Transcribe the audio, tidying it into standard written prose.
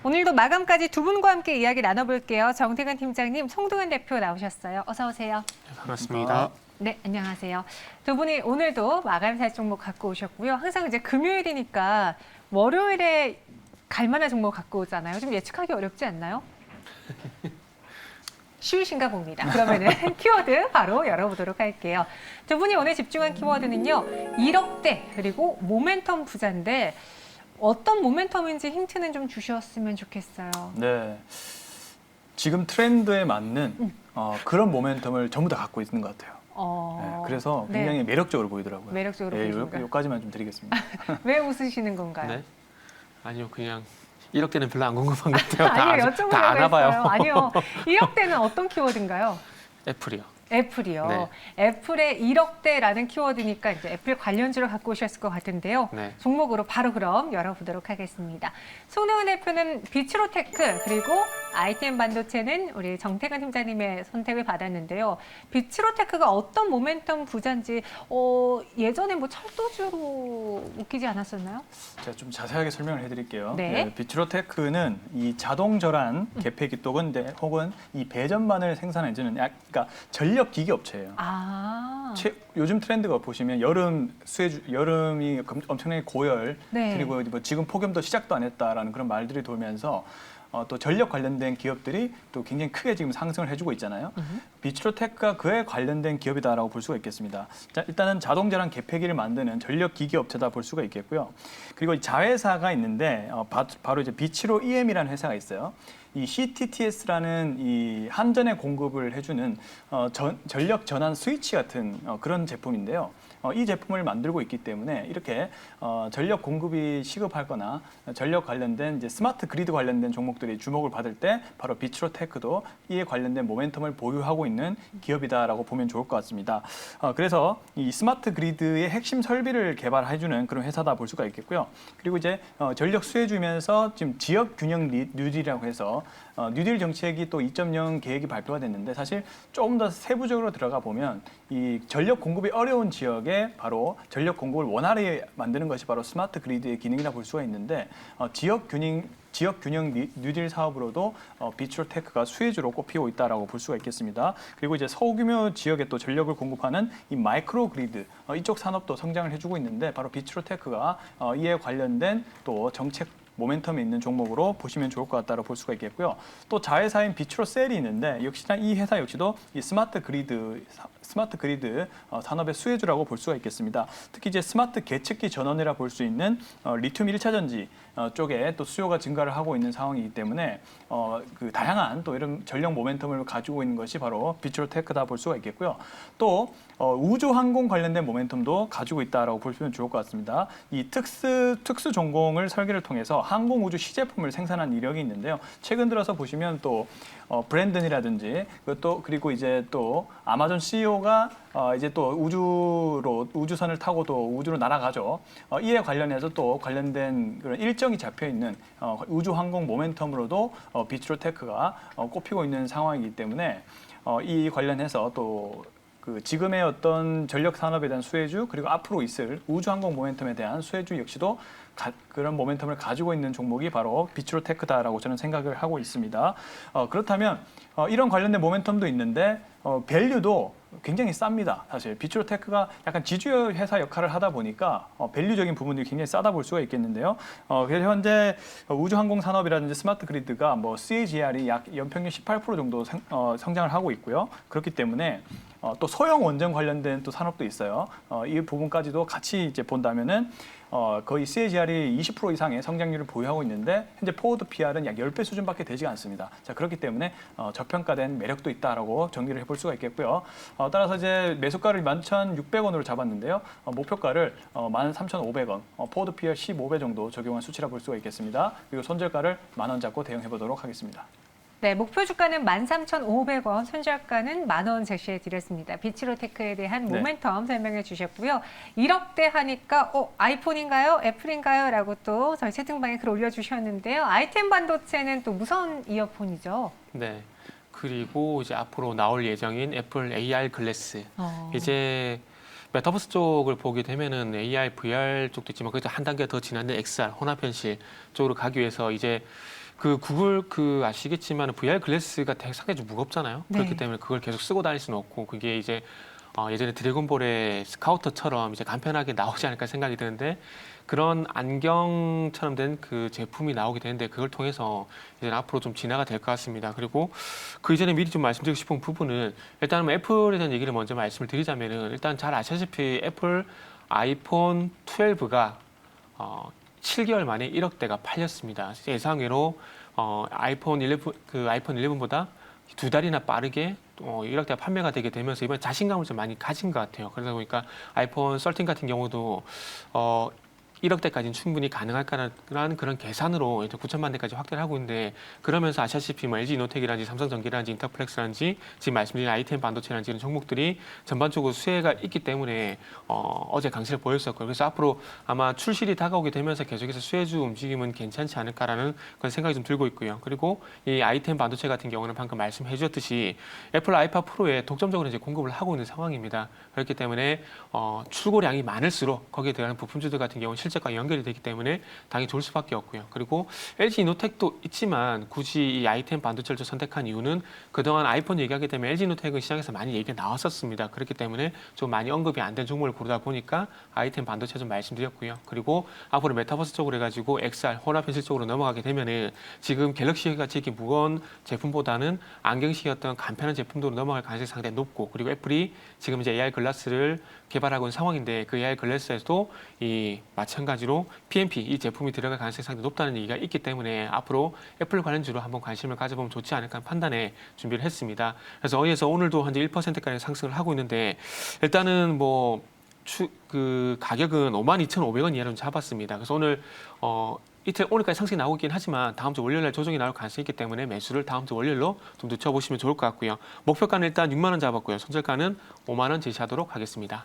오늘도 마감까지 두 분과 함께 이야기 나눠볼게요. 정태근 팀장님, 송동현 대표 나오셨어요. 어서 오세요. 반갑습니다. 네, 안녕하세요. 두 분이 오늘도 마감 살 종목 갖고 오셨고요. 항상 이제 금요일이니까 월요일에 갈 만한 종목 갖고 오잖아요. 좀 예측하기 어렵지 않나요? 쉬우신가 봅니다. 그러면은 키워드 바로 열어보도록 할게요. 두 분이 오늘 집중한 키워드는요. 1억대 그리고 모멘텀 부자인데 어떤 모멘텀인지 힌트는 좀 주셨으면 좋겠어요. 네, 지금 트렌드에 맞는 그런 모멘텀을 전부 다 갖고 있는 것 같아요. 네, 그래서 굉장히 네. 매력적으로 보이더라고요. 매력적으로 네, 보이신가요? 여기까지만 좀 드리겠습니다. 왜 웃으시는 건가요? 네? 아니요, 그냥 1억대는 별로 안 궁금한 것 같아요. 아니요, 다 여쭤보려고 알아봐요. 했어요. 아니요, 1억대는 어떤 키워드인가요? 애플이요. 애플이요. 네. 애플의 1억대라는 키워드니까 이제 애플 관련주를 갖고 오셨을 것 같은데요. 네. 종목으로 바로 그럼 열어보도록 하겠습니다. 송동현 대표는 비츠로테크 그리고 ITM 반도체는 우리 정태근 팀장님의 선택을 받았는데요. 비츠로테크가 어떤 모멘텀 부자인지 예전에 뭐 철도주로 웃기지 않았었나요? 제가 좀 자세하게 설명을 해드릴게요. 네. 비트로테크는 이 자동 절안 개폐기 혹은 이 배전반을 생산해주는 그러니까 전력 기기 업체예요. 아, 요즘 트렌드가 보시면 여름이 엄청나게 고열 네. 그리고 뭐 지금 폭염도 시작도 안 했다라는 그런 말들이 돌면서 또 전력 관련된 기업들이 또 굉장히 크게 지금 상승을 해주고 있잖아요. 비츠로테크가 그에 관련된 기업이다라고 볼 수가 있겠습니다. 자, 일단은 자동절안 개폐기를 만드는 전력 기기 업체다 볼 수가 있겠고요. 그리고 이 자회사가 있는데 바로 이제 비츠로 EM이라는 회사가 있어요. 이 CTTS라는 이 한전에 공급을 해주는 전력 전환 스위치 같은 그런 제품인데요. 이 제품을 만들고 있기 때문에 이렇게 전력 공급이 시급하거나 전력 관련된 이제 스마트 그리드 관련된 종목들이 주목을 받을 때 바로 비츠로테크도 이에 관련된 모멘텀을 보유하고 있는 기업이다라고 보면 좋을 것 같습니다. 그래서 이 스마트 그리드의 핵심 설비를 개발해주는 그런 회사다 볼 수가 있겠고요. 그리고 이제 전력 수혜주면서 지금 지역 균형 뉴딜이라고 해서 뉴딜 정책이 또 2.0 계획이 발표가 됐는데 사실 조금 더 세부적으로 들어가 보면 이 전력 공급이 어려운 지역에 바로 전력 공급을 원활히 만드는 것이 바로 스마트 그리드의 기능이라 볼 수가 있는데 지역 균형 뉴딜 사업으로도 비츠로테크가 수혜주로 꼽히고 있다라고 볼 수가 있겠습니다. 그리고 이제 소규모 지역에 또 전력을 공급하는 이 마이크로 그리드 이쪽 산업도 성장을 해주고 있는데 바로 비츠로테크가 이에 관련된 또 정책 모멘텀이 있는 종목으로 보시면 좋을 것 같다고 볼 수가 있겠고요. 또 자회사인 비츠로셀이 있는데 역시나 이 회사 역시도 이 스마트 그리드 산업의 수혜주라고 볼 수가 있겠습니다. 특히 이제 스마트 계측기 전원이라 볼 수 있는 리튬 1차 전지 쪽에 또 수요가 증가를 하고 있는 상황이기 때문에 그 다양한 또 이런 전력 모멘텀을 가지고 있는 것이 바로 비츠로테크다 볼 수가 있겠고요. 또 우주 항공 관련된 모멘텀도 가지고 있다라고 보시면 좋을 것 같습니다. 이 특수 전공을 설계를 통해서 항공 우주 시제품을 생산한 이력이 있는데요. 최근 들어서 보시면 또 브랜든이라든지 그리고 이제 또 아마존 CEO가 이제 또 우주선을 타고 또 우주로 날아가죠. 이에 관련해서 또 관련된 그런 일정이 잡혀 있는 우주 항공 모멘텀으로도 비츠로테크가 꼽히고 있는 상황이기 때문에 이 관련해서 또 그 지금의 어떤 전력 산업에 대한 수혜주 그리고 앞으로 있을 우주항공 모멘텀에 대한 수혜주 역시도 그런 모멘텀을 가지고 있는 종목이 바로 비츠로테크다라고 저는 생각을 하고 있습니다. 그렇다면 이런 관련된 모멘텀도 있는데 밸류도 굉장히 쌉니다. 사실 비츠로테크가 약간 지주 회사 역할을 하다 보니까 밸류적인 부분들이 굉장히 싸다 볼 수가 있겠는데요. 그래서 현재 우주항공 산업이라든지 스마트 그리드가 뭐 CAGR이 약 연평균 18% 정도 성장을 하고 있고요. 그렇기 때문에 또 소형 원전 관련된 또 산업도 있어요. 이 부분까지도 같이 이제 본다면은 거의 CAGR이 20% 이상의 성장률을 보유하고 있는데 현재 포워드 PR은 약 10배 수준밖에 되지가 않습니다. 자, 그렇기 때문에 저평가된 매력도 있다라고 정리를 해볼 수가 있겠고요. 따라서 이제 매수가를 11,600원으로 잡았는데요. 목표가를 13,500원, 포워드 PR 15배 정도 적용한 수치라 볼 수가 있겠습니다. 그리고 손절가를 10,000원 잡고 대응해 보도록 하겠습니다. 네, 목표 주가는 13,500원, 손절가는 10,000원 제시해 드렸습니다. 비츠로테크에 대한 모멘텀 설명해 주셨고요. 1억대 하니까 아이폰인가요? 애플인가요? 라고 또 저희 채팅방에 글 올려주셨는데요. ITM 반도체는 또 무선 이어폰이죠. 네. 그리고 이제 앞으로 나올 예정인 애플 AR 글래스. 이제 메타버스 쪽을 보게 되면은 AR, VR 쪽도 있지만 그래도 한 단계 더 지나는 XR, 혼합 현실 쪽으로 가기 위해서 이제 그 구글 아시겠지만 VR 글래스가 되게 상당히 좀 무겁잖아요. 네. 그렇기 때문에 그걸 계속 쓰고 다닐 수는 없고 그게 이제 예전에 드래곤볼의 스카우터처럼 이제 간편하게 나오지 않을까 생각이 드는데 그런 안경처럼 된 그 제품이 나오게 되는데 그걸 통해서 이제 앞으로 좀 진화가 될 것 같습니다. 그리고 그 이전에 미리 좀 말씀드리고 싶은 부분은 일단 애플에 대한 얘기를 먼저 말씀을 드리자면은 일단 잘 아시다시피 애플 아이폰 12가 7개월 만에 1억 대가 팔렸습니다. 예상외로 아이폰 11보다 2달이나 빠르게 1억 대가 판매가 되게 되면서 이번에 자신감을 좀 많이 가진 것 같아요. 그러다 보니까 아이폰 13 같은 경우도 1억 대까지는 충분히 가능할까라는 그런 계산으로 9천만 대까지 확대를 하고 있는데 그러면서 아시다시피 뭐 LG 이노텍이라든지 삼성전기라든지 인터플렉스라든지 지금 말씀드린 아이템 반도체라든지 이런 종목들이 전반적으로 수혜가 있기 때문에 어제 강세를 보였었고요. 그래서 앞으로 아마 출시일이 다가오게 되면서 계속해서 수혜주 움직임은 괜찮지 않을까라는 그런 생각이 좀 들고 있고요. 그리고 이 아이템 반도체 같은 경우는 방금 말씀해 주셨듯이 애플 아이팟 프로에 독점적으로 이제 공급을 하고 있는 상황입니다. 그렇기 때문에 출고량이 많을수록 거기에 들어가는 부품주들 같은 경우는 실적과 연결이 되기 때문에 당연히 좋을 수밖에 없고요. 그리고 LG 이노텍도 있지만 굳이 이 아이템 반도체를 선택한 이유는 그동안 아이폰 얘기하게 되면 LG 이노텍은 시장에서 많이 얘기가 나왔었습니다. 그렇기 때문에 좀 많이 언급이 안 된 종목을 고르다 보니까 아이템 반도체 좀 말씀드렸고요. 그리고 앞으로 메타버스 쪽으로 해가지고 XR 혼합 현실 쪽으로 넘어가게 되면은 지금 갤럭시 같이 이렇게 무거운 제품보다는 안경식의 어떤 간편한 제품으로 넘어갈 가능성이 상당히 높고 그리고 애플이 지금 이제 AR 글라스를 개발하고 있는 상황인데 그 AR 글라스에서도 이 마찬가지로 PMP 이 제품이 들어갈 가능성이 상당히 높다는 얘기가 있기 때문에 앞으로 애플 관련주로 한번 관심을 가져보면 좋지 않을까 하는 판단에 준비를 했습니다. 그래서 어디에서 오늘도 한 1%까지 상승을 하고 있는데 일단은 뭐 그 가격은 52,500원 이하로 잡았습니다. 그래서 오늘 이틀 오늘까지 상승이 나오고 있긴 하지만 다음 주 월요일날 조정이 나올 가능성이 있기 때문에 매수를 다음 주 월요일로 좀 늦춰보시면 좋을 것 같고요. 목표가는 일단 6만 원 잡았고요. 손절가는 5만 원 제시하도록 하겠습니다.